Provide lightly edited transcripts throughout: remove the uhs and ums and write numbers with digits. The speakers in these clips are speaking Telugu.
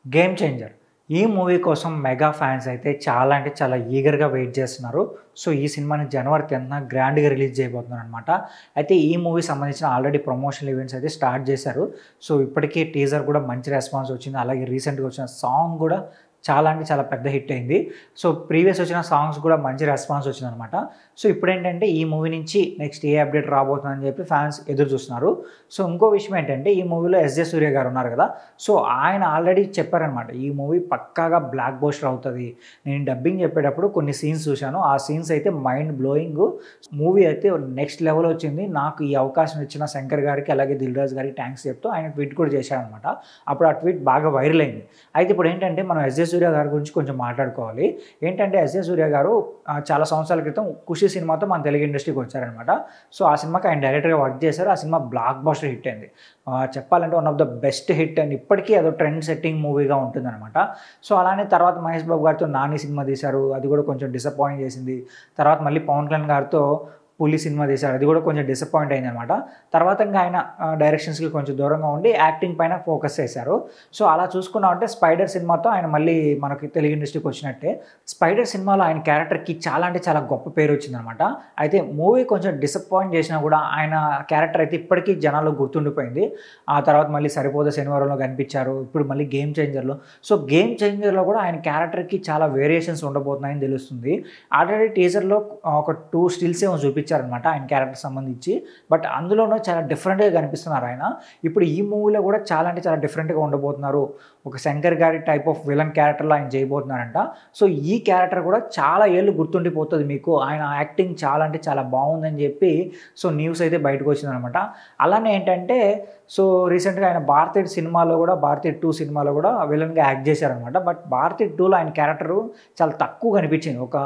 గేమ్ చేంజర్ ఈ మూవీ కోసం మెగా ఫ్యాన్స్ అయితే చాలా అంటే చాలా ఈగర్గా వెయిట్ చేస్తున్నారు. సో ఈ సినిమాని జనవరి 10న గ్రాండ్గా రిలీజ్ చేయబోతున్నారు అనమాట. అయితే ఈ మూవీ సంబంధించిన ఆల్రెడీ ప్రమోషనల్ ఈవెంట్స్ అయితే స్టార్ట్ చేశారు. సో ఇప్పటికే టీజర్ కూడా మంచి రెస్పాన్స్ వచ్చింది. అలాగే రీసెంట్గా వచ్చిన సాంగ్ కూడా చాలా అంటే చాలా పెద్ద హిట్ అయింది. సో ప్రీవియస్ వచ్చిన సాంగ్స్ కూడా మంచి రెస్పాన్స్ వచ్చిందనమాట. సో ఇప్పుడేంటంటే ఈ మూవీ నుంచి నెక్స్ట్ ఏ అప్డేట్ రాబోతుందని చెప్పి ఫ్యాన్స్ ఎదురు చూస్తున్నారు. సో ఇంకో విషయం ఏంటంటే ఈ మూవీలో ఎస్జే సూర్య గారు ఉన్నారు కదా. సో ఆయన ఆల్రెడీ చెప్పారనమాట, ఈ మూవీ పక్కాగా బ్లాక్ బస్టర్ అవుతుంది. నేను డబ్బింగ్ చెప్పేటప్పుడు కొన్ని సీన్స్ చూశాను, ఆ సీన్స్ అయితే మైండ్ బ్లోయింగ్. మూవీ అయితే నెక్స్ట్ లెవెల్ వచ్చింది. నాకు ఈ అవకాశం ఇచ్చిన శంకర్ గారికి అలాగే దిల్ రాజు గారికి థ్యాంక్స్ చెప్తూ ఆయన ట్వీట్ కూడా చేశారనమాట. అప్పుడు ఆ ట్వీట్ బాగా వైరల్ అయింది. అయితే ఇప్పుడు ఏంటంటే మనం ఎస్జే సూర్య గారి గురించి కొంచెం మాట్లాడుకోవాలి. ఏంటంటే ఎస్జే సూర్య గారు చాలా సంవత్సరాల క్రితం ఖుషి సినిమాతో మన తెలుగు ఇండస్ట్రీకి వచ్చారనమాట. సో ఆ సినిమాకి ఆయన డైరెక్టర్గా వర్క్ చేశారు. ఆ సినిమా బ్లాక్ బస్టర్ హిట్ అయింది. చెప్పాలంటే one of the best hit and ఇప్పటికీ అదో ట్రెండ్ సెట్టింగ్ మూవీగా ఉంటుందన్నమాట. సో అలానే తర్వాత మహేష్ బాబు గారితో నాని సినిమా తీశారు, అది కూడా కొంచెం డిసప్పాయింట్ చేసింది. తర్వాత మళ్ళీ పవన్ కళ్యాణ్ గారితో పులి సినిమా తీశారు, అది కూడా కొంచెం డిసప్పాయింట్ అయింది అనమాట. తర్వాత ఇంకా ఆయన డైరెక్షన్స్కి కొంచెం దూరంగా ఉండి యాక్టింగ్ పైన ఫోకస్ చేశారు. సో అలా చూసుకున్నామంటే స్పైడర్ సినిమాతో ఆయన మళ్ళీ మనకి తెలుగు ఇండస్ట్రీకి వచ్చినట్టే. స్పైడర్ సినిమాలో ఆయన క్యారెక్టర్కి చాలా అంటే చాలా గొప్ప పేరు వచ్చిందనమాట. అయితే మూవీ కొంచెం డిసప్పాయింట్ చేసినా కూడా ఆయన క్యారెక్టర్ అయితే ఇప్పటికీ జనాల్లో గుర్తుండిపోయింది. ఆ తర్వాత మళ్ళీ సరిపోదా శనివారంలో కనిపించారు, ఇప్పుడు మళ్ళీ గేమ్ చేంజర్లో. సో గేమ్ చేంజర్లో కూడా ఆయన క్యారెక్టర్కి చాలా వేరియేషన్స్ ఉండబోతున్నాయని తెలుస్తుంది. ఆల్రెడీ టీజర్లో ఒక 2 స్టిల్స్ ఏమో చూపించారనమాట ఆయన క్యారెక్టర్ సంబంధించి. బట్ అందులోనూ చాలా డిఫరెంట్గా కనిపిస్తున్నారు ఆయన. ఇప్పుడు ఈ మూవీలో కూడా చాలా అంటే చాలా డిఫరెంట్గా ఉండబోతున్నారు. ఒక శంకర్ గారి టైప్ ఆఫ్ విలన్ క్యారెక్టర్లో ఆయన చేయబోతున్నారంట. సో ఈ క్యారెక్టర్ కూడా చాలా ఏళ్ళు గుర్తుండిపోతుంది మీకు. ఆయన యాక్టింగ్ చాలా అంటే చాలా బాగుందని చెప్పి సో న్యూస్ అయితే బయటకు వచ్చిందనమాట. అలానే ఏంటంటే సో రీసెంట్గా ఆయన భారతీయ సినిమాలో కూడా భారతీయ 2 సినిమాలో కూడా విలన్గా యాక్ట్ చేశారనమాట. బట్ భారతీయ 2లో ఆయన క్యారెక్టరు చాలా తక్కువ కనిపించింది. ఒక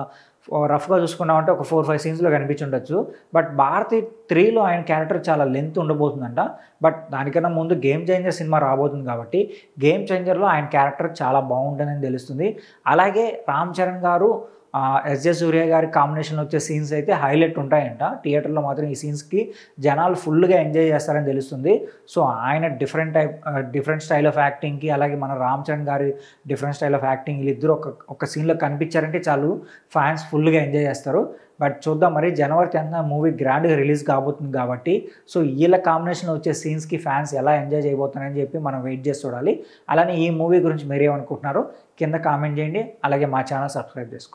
రఫ్గా చూసుకున్నామంటే ఒక 4-5 సీన్స్లో కనిపించుండొచ్చు. బట్ భారతీయ 3లో ఆయన క్యారెక్టర్ చాలా లెంత్ ఉండబోతుందంట. బట్ దానికన్నా ముందు గేమ్ చేంజర్ సినిమా రాబోతుంది కాబట్టి గేమ్ చేంజర్లో ఆయన క్యారెక్టర్ చాలా బాగుంటుందని తెలుస్తుంది. అలాగే రామ్ చరణ్ గారు ఎస్జే సూర్య గారి కాంబినేషన్లో వచ్చే సీన్స్ అయితే హైలైట్ ఉంటాయంట. థియేటర్లో మాత్రం ఈ సీన్స్కి జనాలు ఫుల్గా ఎంజాయ్ చేస్తారని తెలుస్తుంది. సో ఆయన డిఫరెంట్ స్టైల్ ఆఫ్ యాక్టింగ్కి అలాగే మన రామ్ చరణ్ గారి డిఫరెంట్ స్టైల్ ఆఫ్ యాక్టింగ్ వీళ్ళిద్దరూ ఒక సీన్లో కనిపించారంటే చాలు ఫ్యాన్స్ ఫుల్గా ఎంజాయ్ చేస్తారు. బట్ చూద్దాం మరి జనవరి 10న మూవీ గ్రాండ్గా రిలీజ్ కాబోతుంది కాబట్టి సో వీళ్ళ కాంబినేషన్లో వచ్చే సీన్స్కి ఫ్యాన్స్ ఎలా ఎంజాయ్ చేయబోతున్నారని చెప్పి మనం వెయిట్ చేసి చూడాలి. అలానే ఈ మూవీ గురించి మీరేమనుకుంటున్నారో కింద కామెంట్ చేయండి. అలాగే మా ఛానల్ సబ్స్క్రైబ్ చేసుకోండి.